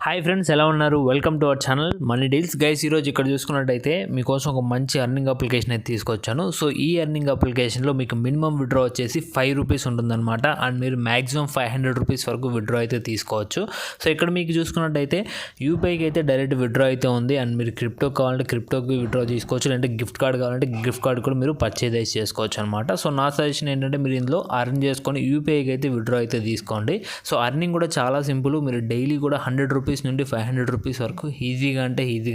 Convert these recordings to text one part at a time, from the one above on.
Hi friends, ఎలా ఉన్నారు? Welcome to our channel money deals. Guys, ఈరోజు ఇక్కడ చూసుకున్నట్టయితే మీకోసం ఒక మంచి ఎర్నింగ్ అప్లికేషన్ అయితే తీసుకొచ్చాను. సో ఈ ఎర్నింగ్ అప్లికేషన్లో మీకు మినిమం విత్డ్రా వచ్చేసి ₹5 ఉంటుందన్నమాట. అండ్ మీరు మ్యాక్సిమం ₹500 వరకు విత్డ్రా అయితే తీసుకోవచ్చు. సో ఇక్కడ మీకు చూసుకున్నట్టయితే యూపీఐకి అయితే డైరెక్ట్ విత్డ్రా అయితే ఉంది. అండ్ మీరు క్రిప్టో కావాలంటే క్రిప్టోకి విత్డ్రా తీసుకోవచ్చు, లేదంటే గిఫ్ట్ కార్డ్ కావాలంటే గిఫ్ట్ కార్డ్ కూడా మీరు పర్చేజ్ అయితే చేసుకోవచ్చు అనమాట. సో నా సజెషన్ ఏంటంటే మీరు ఇందులో అర్న్ చేసుకొని యూపీఐకి అయితే విత్డ్రా అయితే తీసుకోండి. సో అర్నింగ్ కూడా చాలా సింపుల్. మీరు డైలీ కూడా ₹100 నుండి ₹500 వరకు ఈజీగా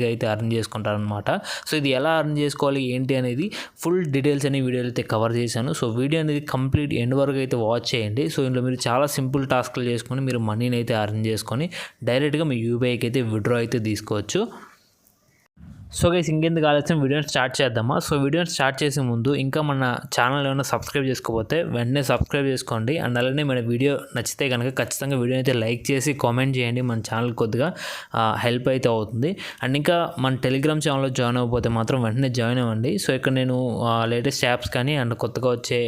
అయితే అర్న్ చేసుకుంటారనమాట. సో ఇది ఎలా అర్న్ చేసుకోవాలి ఏంటి అనేది ఫుల్ డీటెయిల్స్ అనే వీడియోలో అయితే కవర్ చేశాను. సో వీడియో అనేది కంప్లీట్ ఎండ్ వరకు అయితే వాచ్ చేయండి. సో ఇందులో మీరు చాలా సింపుల్ టాస్క్లు చేసుకొని మీరు మనీని అయితే అర్న్ చేసుకొని డైరెక్ట్గా మీ యూపీఐకి అయితే విత్డ్రా అయితే తీసుకోవచ్చు. సో గైస్, ఇంకెందుకు ఆలస్యం, వీడియోని స్టార్ట్ చేద్దామా? సో వీడియోని స్టార్ట్ చేసే ముందు ఇంకా మన ఛానల్ ఏమైనా సబ్స్క్రైబ్ చేసుకోకపోతే వెంటనే సబ్స్క్రైబ్ చేసుకోండి. అండ్ అలానే మన వీడియో నచ్చితే కనుక ఖచ్చితంగా వీడియో అయితే లైక్ చేసి కామెంట్ చేయండి. మన ఛానల్ కొద్దిగా హెల్ప్ అయితే అవుతుంది. అండ్ ఇంకా మన టెలిగ్రామ్ ఛానల్లో జాయిన్ అవ్వకపోతే మాత్రం వెంటనే జాయిన్ అవ్వండి. సో ఇక్కడ నేను లేటెస్ట్ యాప్స్ కానీ అండ్ కొత్తగా వచ్చే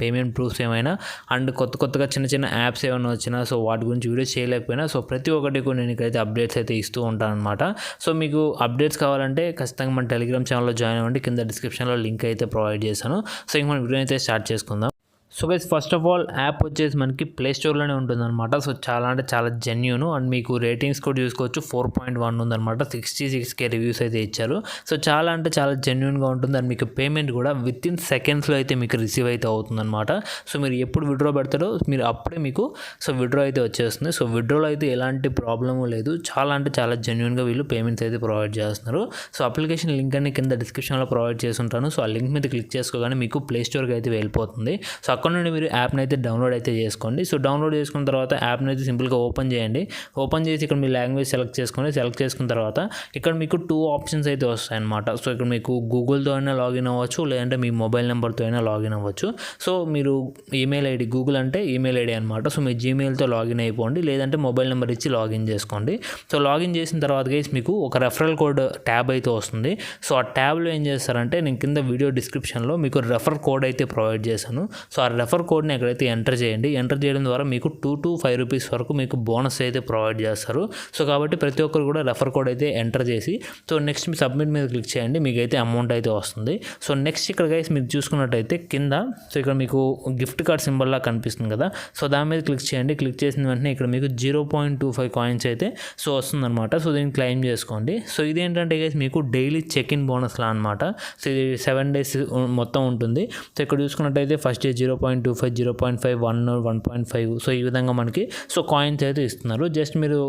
పేమెంట్ ప్రూఫ్స్ ఏమైనా అండ్ కొత్తగా చిన్న యాప్స్ ఏమైనా వచ్చినా సో వాటి గురించి వీడియోస్ చేయలేకపోయినా సో ప్రతి ఒక్కటి కూడా నేను ఇక్కడైతే అప్డేట్స్ అయితే ఇస్తూ ఉంటాను అనమాట. సో మీకు అప్డేట్స్ కావాలంటే ఖచ్చితంగా మన టెలిగ్రామ్ ఛానల్లో జాయిన్ అవ్వండి. కింద డిస్క్రిప్షన్లో లింక్ అయితే ప్రొవైడ్ చేశాను. సో ఇంక మన వీడియో అయితే స్టార్ట్ చేసుకుందాం. So guys, first of all app వచ్చేసి మనకి ప్లే స్టోర్లోనే ఉంటుందన్నమాట. సో చాలా అంటే చాలా జెన్యూన్. అండ్ మీకు రేటింగ్స్ కూడా చూసుకోవచ్చు, 4.1 ఉందన్నమాట. 66K రివ్యూస్ అయితే ఇచ్చారు. సో చాలా అంటే చాలా జెన్యూన్గా ఉంటుంది. అండ్ మీకు పేమెంట్ కూడా విత్ ఇన్ సెకండ్స్లో అయితే మీకు రిసీవ్ అయితే అవుతుందన్నమాట. సో మీరు ఎప్పుడు విత్డ్రా పెడతారో మీరు అప్పుడే మీకు సో విత్డ్రా అయితే వచ్చేస్తుంది. సో విత్డ్రాలో అయితే ఎలాంటి ప్రాబ్లము లేదు. చాలా అంటే చాలా జెన్యూన్గా వీళ్ళు పేమెంట్స్ అయితే ప్రొవైడ్ చేస్తున్నారు. సో అప్లికేషన్ లింక్ అన్ని కింద డిస్క్రిప్షన్లో ప్రొవైడ్ చేసి ఉంటాను. సో ఆ లింక్ మీద క్లిక్ చేసుకోగానే మీకు ప్లే స్టోర్కి అయితే వెళ్ళిపోతుంది. సో అక్కడ నుండి మీరు యాప్ని అయితే డౌన్లోడ్ అయితే చేసుకోండి. సో డౌన్లోడ్ చేసుకున్న తర్వాత యాప్ని అయితే సింపుల్గా ఓపెన్ చేయండి. ఓపెన్ చేసి ఇక్కడ మీ లాంగ్వేజ్ సెలెక్ట్ చేసుకున్న తర్వాత ఇక్కడ మీకు 2 ఆప్షన్స్ అయితే వస్తాయన్నమాట. సో ఇక్కడ మీకు గూగుల్తో అయినా లాగిన్ అవ్వచ్చు, లేదంటే మీ మొబైల్ నెంబర్తో అయినా లాగిన్ అవ్వచ్చు. సో మీరు ఈమెయిల్ ఐడి, గూగుల్ అంటే ఈమెయిల్ ఐడి అనమాట. సో మీ జీమెయిల్తో లాగిన్ అయిపోండి, లేదంటే మొబైల్ నెంబర్ ఇచ్చి లాగిన్ చేసుకోండి. సో లాగిన్ చేసిన తర్వాత గైస్ మీకు ఒక రెఫరల్ కోడ్ ట్యాబ్ అయితే వస్తుంది. సో ఆ ట్యాబ్లో ఏం చేస్తారంటే నేను కింద వీడియో డిస్క్రిప్షన్లో మీకు రెఫర్ కోడ్ అయితే ప్రొవైడ్ చేశాను. సో ఆ రెఫర్ కోడ్ని ఎక్కడైతే ఎంటర్ చేయండి. ఎంటర్ చేయడం ద్వారా మీకు $2 to $5 వరకు మీకు బోనస్ అయితే ప్రొవైడ్ చేస్తారు. సో కాబట్టి ప్రతి ఒక్కరు కూడా రెఫర్ కోడ్ అయితే ఎంటర్ చేసి సో నెక్స్ట్ మీ సబ్మిట్ మీద క్లిక్ చేయండి. మీకు అయితే అమౌంట్ అయితే వస్తుంది. సో నెక్స్ట్ ఇక్కడ గైస్ మీరు చూసుకున్నట్టయితే కింద సో ఇక్కడ మీకు గిఫ్ట్ కార్డ్ సింబల్లా కనిపిస్తుంది కదా. సో దాని మీద క్లిక్ చేయండి. క్లిక్ చేసిన వెంటనే ఇక్కడ మీకు 0.25 కాయిన్స్ అయితే సో వస్తుందన్నమాట. సో దీన్ని క్లెయిమ్ చేసుకోండి. సో ఇదేంటంటే గైస్ మీకు డైలీ చెక్ ఇన్ బోనస్లా అనమాట. సో ఇది 7 days మొత్తం ఉంటుంది. సో ఇక్కడ చూసుకున్నట్టయితే ఫస్ట్ డే 0.25, 0.5, 1, 1.5 సో ఈ విధంగా మనకి సో కాయిన్స్ అయితే ఇస్తున్నారు. జస్ట్ మీరు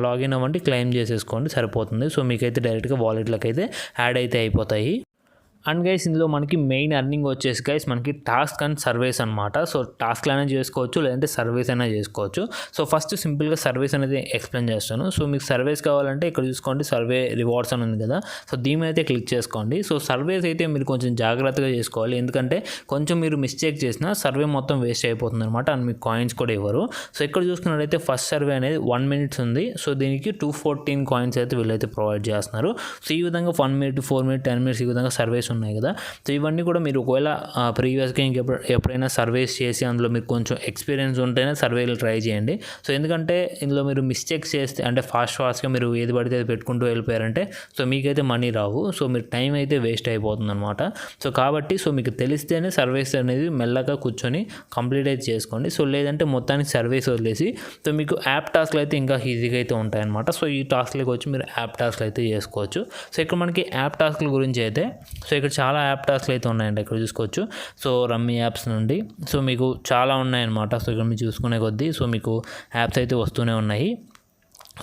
లాగిన్ అవ్వండి, క్లెయిమ్ చేసేసుకోండి, సరిపోతుంది. సో మీకైతే డైరెక్ట్గా వాలెట్లోకి అయితే యాడ్ అయితే అయిపోతాయి. అండ్ గైస్ ఇందులో మనకి మెయిన్ అర్నింగ్ వచ్చేసి గైస్ మనకి టాస్క్ అండ్ సర్వీస్ అనమాట. సో టాస్క్లు అయినా చేసుకోవచ్చు, లేదంటే సర్వీస్ అయినా చేసుకోవచ్చు. సో ఫస్ట్ సింపుల్గా సర్వీస్ అనేది ఎక్స్ప్లెయిన్ చేస్తాను. సో మీకు సర్వీస్ కావాలంటే ఇక్కడ చూసుకోండి, సర్వే రివార్డ్స్ అని ఉంది కదా. సో దీని మీద అయితే క్లిక్ చేసుకోండి. సో సర్వేస్ అయితే మీరు కొంచెం జాగ్రత్తగా చేసుకోవాలి, ఎందుకంటే కొంచెం మీరు మిస్టేక్ చేసినా సర్వే మొత్తం వేస్ట్ అయిపోతుంది అనమాట. అండ్ మీకు కాయిన్స్ కూడా ఇవ్వరు. సో ఇక్కడ చూసుకున్నట్టయితే ఫస్ట్ సర్వే అనేది 1 minute ఉంది. సో దీనికి 214 కాయిన్స్ అయితే వీళ్ళైతే ప్రొవైడ్ చేస్తున్నారు. సో ఈ విధంగా 1 minute, 4 minute, 10 minutes ఈ విధంగా సర్వేస్ ఉన్నాయి కదా. సో ఇవన్నీ కూడా మీరు ఒకవేళ ప్రీవియస్గా ఎప్పుడైనా సర్వేస్ చేసి అందులో మీకు కొంచెం ఎక్స్పీరియన్స్ ఉంటేనే సర్వేలు ట్రై చేయండి. సో ఎందుకంటే ఇందులో మీరు మిస్టేక్స్ చేస్తే అంటే ఫాస్ట్గా మీరు ఏది పడితే అది పెట్టుకుంటూ వెళ్ళిపోయారంటే సో మీకైతే మనీ రావు. సో మీరు టైం అయితే వేస్ట్ అయిపోతుంది అనమాట. సో కాబట్టి సో మీకు తెలిస్తేనే సర్వేస్ అనేది మెల్లగా కూర్చొని కంప్లీట్ అయితే చేసుకోండి. సో లేదంటే మొత్తానికి సర్వేస్ వదిలేసి సో మీకు యాప్ టాస్క్లు అయితే ఇంకా ఈజీగా అయితే ఉంటాయన్నమాట. సో ఈ టాస్క్లకి వచ్చి మీరు యాప్ టాస్క్లు అయితే చేసుకోవచ్చు. సో ఇక్కడ మనకి యాప్ టాస్క్ల గురించి అయితే సో ఇక్కడ చాలా యాప్ టాస్క్లు అయితే ఉన్నాయండి. ఇక్కడ చూసుకోవచ్చు. సో రమ్మీ యాప్స్ నుండి సో మీకు చాలా ఉన్నాయన్నమాట. సో ఇక్కడ మీరు చూసుకునే కొద్దీ సో మీకు యాప్స్ అయితే వస్తూనే ఉన్నాయి.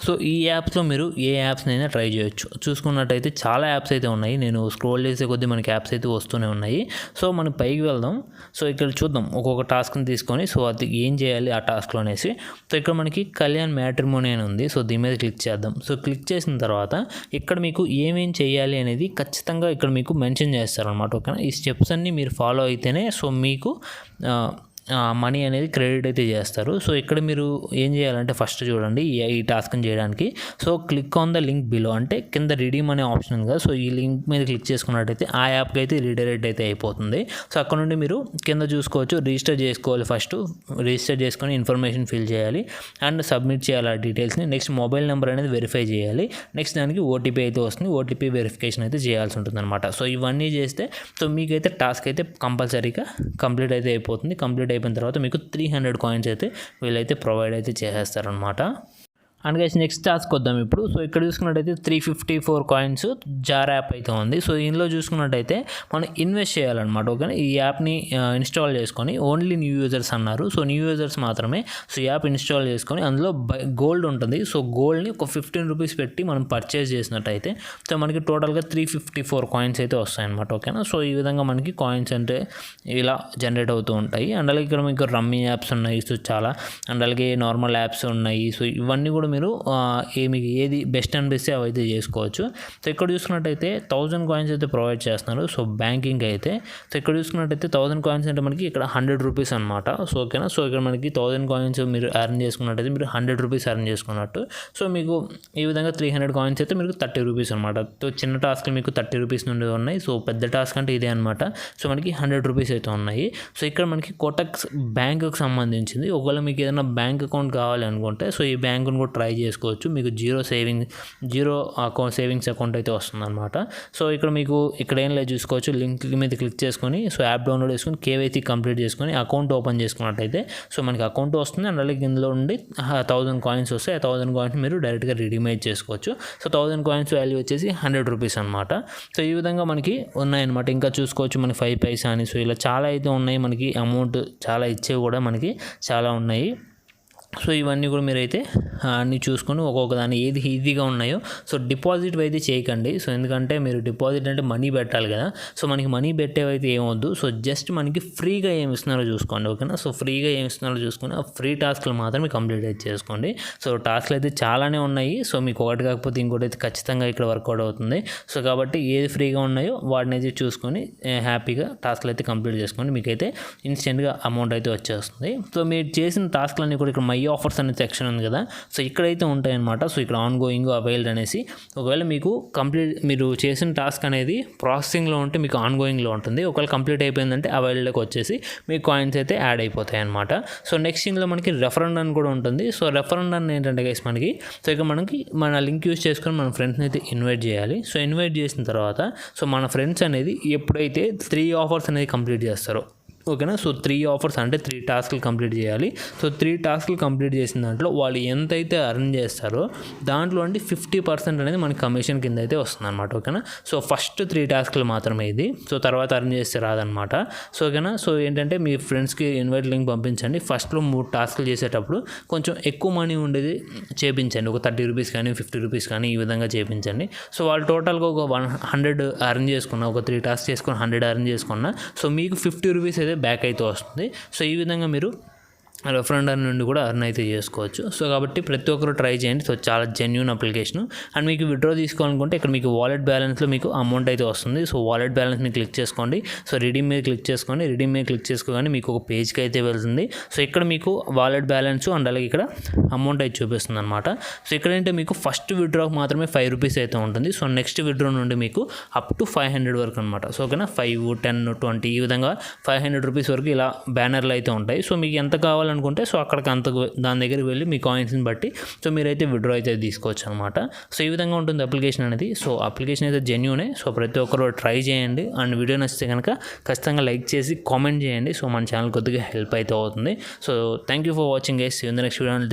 సో ఈ యాప్స్లో మీరు ఏ యాప్స్నైనా ట్రై చేయొచ్చు. చూసుకున్నట్టయితే చాలా యాప్స్ అయితే ఉన్నాయి. నేను స్క్రోల్ చేసే కొద్దీ మనకి యాప్స్ అయితే వస్తూనే ఉన్నాయి. సో మనం పైకి వెళ్దాం. సో ఇక్కడ చూద్దాం ఒక్కొక్క టాస్క్ని తీసుకొని సో అది ఏం చేయాలి ఆ టాస్క్లో అనేసి. సో ఇక్కడ మనకి కళ్యాణ్ మ్యాట్రిమోనీ అని ఉంది. సో దీని మీద క్లిక్ చేద్దాం. సో క్లిక్ చేసిన తర్వాత ఇక్కడ మీకు ఏమేం చేయాలి అనేది ఖచ్చితంగా ఇక్కడ మీకు మెన్షన్ చేస్తారనమాట. ఓకేనా, ఈ స్టెప్స్ అన్నీ మీరు ఫాలో అయితేనే సో మీకు మనీ అనేది క్రెడిట్ అయితే చేస్తారు. సో ఇక్కడ మీరు ఏం చేయాలంటే ఫస్ట్ చూడండి ఈ టాస్క్ని చేయడానికి. So click on the link below, అంటే కింద రిడీమ్ అనే ఆప్షన్ ఉంది కదా, సో ఈ లింక్ మీద క్లిక్ చేసుకున్నట్టయితే ఆ యాప్కి అయితే రీడైరెక్ట్ అయితే అయిపోతుంది. సో అక్కడ నుండి మీరు కింద చూసుకోవచ్చు, రిజిస్టర్ చేసుకోవాలి. ఫస్ట్ రిజిస్టర్ చేసుకొని ఇన్ఫర్మేషన్ ఫిల్ చేయాలి అండ్ సబ్మిట్ చేయాలి ఆ డీటెయిల్స్ని. నెక్స్ట్ మొబైల్ నెంబర్ అనేది వెరిఫై చేయాలి. నెక్స్ట్ దానికి ఓటీపీ అయితే వస్తుంది, ఓటీపీ వెరిఫికేషన్ అయితే చేయాల్సి ఉంటుంది అనమాట. సో ఇవన్నీ చేస్తే సో మీకైతే టాస్క్ అయితే కంపల్సరీగా కంప్లీట్ అయితే అయిపోతుంది. కంప్లీట్ అయిపోయిన తర్వాత మీకు 300 కాయిన్స్ అయితే వీళ్ళైతే ప్రొవైడ్ అయితే చేసేస్తారనమాట. అండ్ గైస్ నెక్స్ట్ టాస్క్ వద్దాం ఇప్పుడు. సో ఇక్కడ చూసుకున్నట్టయితే 354 కాయిన్స్ జార్ యాప్ అయితే ఉంది. సో ఇందులో చూసుకున్నట్టయితే మనం ఇన్వెస్ట్ చేయాలన్నమాట. ఓకేనా, ఈ యాప్ని ఇన్స్టాల్ చేసుకొని ఓన్లీ న్యూ యూజర్స్ అన్నారు. సో న్యూ యూజర్స్ మాత్రమే సో ఈ యాప్ ఇన్స్టాల్ చేసుకొని అందులో గోల్డ్ ఉంటుంది. సో గోల్డ్ని ఒక 15 రూపీస్ పెట్టి మనం పర్చేస్ చేసినట్టయితే సో మనకి టోటల్గా 354 కాయిన్స్ అయితే వస్తాయన్నమాట. ఓకేనా, సో ఈ విధంగా మనకి కాయిన్స్ అంటే ఇలా జనరేట్ అవుతూ ఉంటాయి. అండ్ అలాగే ఇక్కడ మీకు రమ్మీ యాప్స్ ఉన్నాయి, సో చాలా. అండ్ అలాగే నార్మల్ యాప్స్ ఉన్నాయి. సో ఇవన్నీ కూడా మీరు మీకు ఏది బెస్ట్ అనిపిస్తే అవి అయితే చేసుకోవచ్చు. సో ఇక్కడ చూసుకున్నట్టయితే 1000 కాయిన్స్ అయితే ప్రొవైడ్ చేస్తున్నారు. సో బ్యాంకింగ్ అయితే సో ఇక్కడ చూసుకున్నట్టయితే 1000 కాయిన్స్ అంటే మనకి ఇక్కడ 100 రూపీస్ అనమాట. సో ఓకేనా, సో ఇక్కడ మనకి 1000 కాయిన్స్ మీరు ఎర్న్ చేసుకున్నట్టయితే మీరు 100 రూపీస్ ఎర్న్ చేసుకున్నట్టు. సో మీకు ఈ విధంగా 300 కాయిన్స్ అయితే మీకు 30 రూపీస్ అనమాట. సో చిన్న టాస్క్లు మీకు 30 రూపీస్ నుండి ఉన్నాయి. సో పెద్ద టాస్క్ అంటే ఇదే అనమాట. సో మనకి 100 రూపీస్ అయితే ఉన్నాయి. సో ఇక్కడ మనకి కోటక్ బ్యాంకుకి సంబంధించింది. ఒకవేళ మీకు ఏదైనా బ్యాంక్ అకౌంట్ కావాలి అనుకుంటే సో ఈ బ్యాంకును కూడా ట్రై చేసుకోవచ్చు. మీకు జీరో అకౌంట్ సేవింగ్స్ అకౌంట్ అయితే వస్తుంది అనమాట. సో ఇక్కడ మీకు ఇక్కడ ఏం లేదు చూసుకోవచ్చు, లింక్ మీద క్లిక్ చేసుకొని సో యాప్ డౌన్లోడ్ చేసుకొని కేవైసీ కంప్లీట్ చేసుకొని అకౌంట్ ఓపెన్ చేసుకున్నట్టయితే సో మనకి అకౌంట్ వస్తుంది. అండ్ అలాగే ఇందులో నుండి 1000 కాయిన్స్ వస్తాయి. ఆ 1000 కాయిన్స్ మీరు డైరెక్ట్గా రిడీమైజ్ చేసుకోవచ్చు. సో 1000 కాయిన్స్ వాల్యూ వచ్చేసి 100 రూపీస్ అనమాట. సో ఈ విధంగా మనకి ఉన్నాయన్నమాట. ఇంకా చూసుకోవచ్చు మనకి 5 పైసా అని. సో ఇలా చాలా అయితే ఉన్నాయి. మనకి అమౌంట్ చాలా ఇచ్చేవి కూడా మనకి చాలా ఉన్నాయి. సో ఇవన్నీ కూడా మీరైతే అన్నీ చూసుకొని ఒక్కొక్క దాన్ని ఏది ఈజీగా ఉన్నాయో సో డిపాజిట్ అయితే చేయకండి. సో ఎందుకంటే మీరు డిపాజిట్ అంటే మనీ పెట్టాలి కదా. సో మనకి మనీ పెట్టేవైతే ఏమొద్దు. సో జస్ట్ మనకి ఫ్రీగా ఏమి ఇస్తున్నారో చూసుకోండి. ఓకేనా, సో ఫ్రీగా ఏమి ఇస్తున్నారో చూసుకొని ఆ ఫ్రీ టాస్క్లు మాత్రమే కంప్లీట్ అయితే చేసుకోండి. సో టాస్క్లు అయితే చాలానే ఉన్నాయి. సో మీకు ఒకటి కాకపోతే ఇంకోటి అయితే ఖచ్చితంగా ఇక్కడ వర్కౌట్ అవుతుంది. సో కాబట్టి ఏది ఫ్రీగా ఉన్నాయో వాటిని అయితే చూసుకొని హ్యాపీగా టాస్క్లు అయితే కంప్లీట్ చేసుకోండి. మీకైతే ఇన్స్టెంట్గా అమౌంట్ అయితే వచ్చేస్తుంది. సో మీరు చేసిన టాస్క్లన్నీ కూడా ఇక్కడ మై ఆఫర్స్ అనే సెక్షన్ ఉంది కదా, సో ఇక్కడైతే ఉంటాయన్నమాట. సో ఇక్కడ ఆన్ గోయింగ్ అవైల్డ్ అనేసి ఒకవేళ మీకు మీరు చేసిన టాస్క్ అనేది ప్రాసెసింగ్లో ఉంటే మీకు ఆన్ గోయింగ్లో ఉంటుంది. ఒకవేళ కంప్లీట్ అయిపోయిందంటే అవైల్డ్లోకి వచ్చేసి మీకు కాయిన్స్ అయితే యాడ్ అయిపోతాయి అనమాట. సో నెక్స్ట్ ఇందులో మనకి రెఫరెండ్ అని కూడా ఉంటుంది. సో రెఫరెండ్ అని ఏంటంటే గైస్ మనకి సో ఇక మన లింక్ యూజ్ చేసుకొని మన ఫ్రెండ్స్ని అయితే ఇన్వైట్ చేయాలి. సో ఇన్వైట్ చేసిన తర్వాత సో మన ఫ్రెండ్స్ అనేది ఎప్పుడైతే 3 ఆఫర్స్ అనేది కంప్లీట్ చేస్తారో ఓకేనా, సో 3 ఆఫర్స్ అంటే 3 టాస్క్లు కంప్లీట్ చేయాలి. సో 3 టాస్క్లు కంప్లీట్ చేసిన దాంట్లో వాళ్ళు ఎంతైతే అర్న్ చేస్తారో దాంట్లో అంటే 50% అనేది మనకి కమిషన్ కింద అయితే వస్తుంది అనమాట. ఓకేనా, సో ఫస్ట్ 3 టాస్క్లు మాత్రమే ఇది. సో తర్వాత అర్న్ చేస్తే రాదనమాట. సో ఓకేనా, సో ఏంటంటే మీ ఫ్రెండ్స్కి ఇన్వైట్ లింక్ పంపించండి. ఫస్ట్లో 3 టాస్క్లు చేసేటప్పుడు కొంచెం ఎక్కువ మనీ ఉండేది చేపించండి. ఒక 30 రూపీస్ కానీ 50 రూపీస్ కానీ ఈ విధంగా చేపించండి. సో వాళ్ళు టోటల్గా ఒక 100 అర్న్ చేసుకున్న, ఒక 3 టాస్క్ చేసుకుని 100 అర్న్ చేసుకున్న సో మీకు 50 రూపీస్ అయితే బ్యాక్ అయితే వస్తుంది. సో ఈ విధంగా మీరు రెఫరెండర్ నుండి కూడా అర్న్ అయితే చేసుకోవచ్చు. సో కాబట్టి ప్రతి ఒక్కరు ట్రై చేయండి. సో చాలా జెన్యూన్ అప్లికేషన్. అండ్ మీకు విత్డ్రా తీసుకోవాలనుకుంటే ఇక్కడ మీకు వాలెట్ బ్యాలెన్స్లో మీకు అమౌంట్ అయితే వస్తుంది. సో వాలెట్ బ్యాలెన్స్ని క్లిక్ చేసుకోండి. సో రిడీమ్ మీద క్లిక్ చేసుకోండి. రిడీమ్ మీద క్లిక్ చేసుకోగానే మీకు ఒక పేజ్కి అయితే వెళ్తుంది. సో ఇక్కడ మీకు వాలెట్ బ్యాలెన్స్ అండ్ అలాగే ఇక్కడ అమౌంట్ అయితే చూపిస్తుంది అనమాట. సో ఇక్కడ ఏంటంటే మీకు ఫస్ట్ విత్డ్రాకి మాత్రమే 5 రూపీస్ అయితే ఉంటుంది. సో నెక్స్ట్ విత్డ్రా నుండి మీకు అప్ టు 500 వరకు అనమాట. సో ఓకేనా, 5, 10, 20 ఈ విధంగా 500 రూపీస్ వరకు ఇలా బ్యానర్లు అయితే ఉంటాయి. సో మీకు ఎంత కావాలి అనుకుంటే సో అక్కడికి దాని దగ్గరికి వెళ్ళి మీ కాయిన్స్ని బట్టి సో మీరైతే విత్డ్రా అయితే తీసుకోవచ్చు అనమాట. సో ఈ విధంగా ఉంటుంది అప్లికేషన్ అనేది. సో అప్లికేషన్ అయితే జెన్యూనే. సో ప్రతి ఒక్కరు ట్రై చేయండి. అండ్ వీడియో నచ్చితే కనుక ఖచ్చితంగా లైక్ చేసి కామెంట్ చేయండి. సో మన ఛానల్ కొద్దిగా హెల్ప్ అయితే అవుతుంది. So thank you for watching guys. See you in the next video. Then